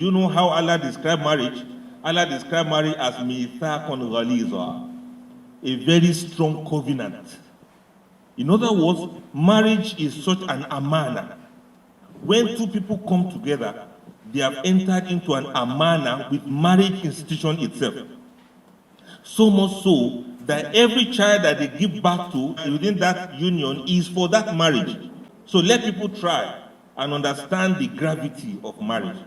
You know how Allah described marriage? Allah described marriage as mithaqun ghaliza, a very strong covenant. In other words, marriage is such an amana. When two people come together, they have entered into an amana with marriage institution itself. So much so that every child that they give birth to within that union is for that marriage. So let people try and understand the gravity of marriage.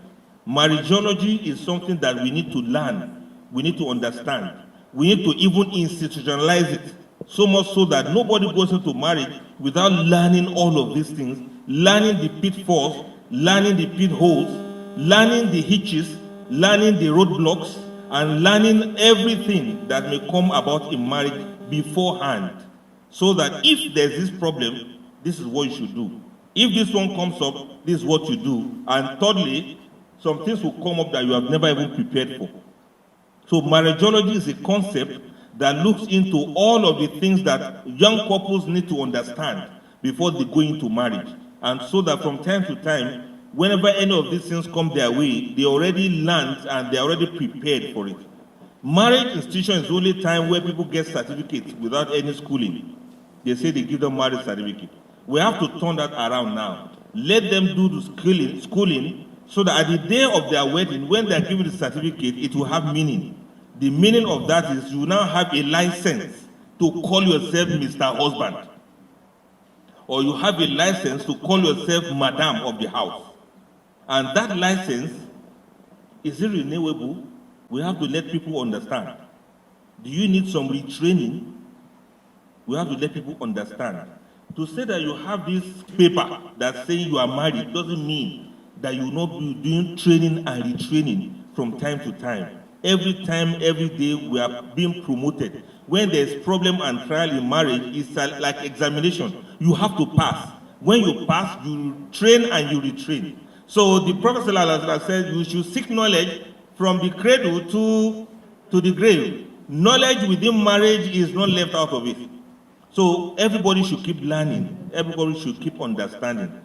Marriageology is something that we need to learn, we need to understand, we need to even institutionalize it, so much so that nobody goes into marriage without learning all of these things, learning the pitfalls, learning the pitholes, learning the hitches, learning the roadblocks, and learning everything that may come about in marriage beforehand, so that if there's this problem, this is what you should do. If this one comes up, this is what you do. And thirdly, some things will come up that you have never even prepared for. So marriageology is a concept that looks into all of the things that young couples need to understand before they go into marriage. And so that from time to time, whenever any of these things come their way, they already learned and they're already prepared for it. Marriage institution is the only time where people get certificates without any schooling. They say they give them marriage certificate. We have to turn that around now. Let them do the schooling so that at the day of their wedding, when they're given the certificate, it will have meaning. The meaning of that is you now have a license to call yourself Mr. Husband. Or you have a license to call yourself Madam of the house. And that license, is it renewable? We have to let people understand. Do you need some retraining? We have to let people understand. To say that you have this paper that's saying you are married doesn't mean that you will not be doing training and retraining from time to time. Every time, every day, we are being promoted. When there's problem and trial in marriage, it's like examination. You have to pass. When you pass, you train and you retrain. So the Prophet ﷺ said you should seek knowledge from the cradle to the grave. Knowledge within marriage is not left out of it. So everybody should keep learning. Everybody should keep understanding.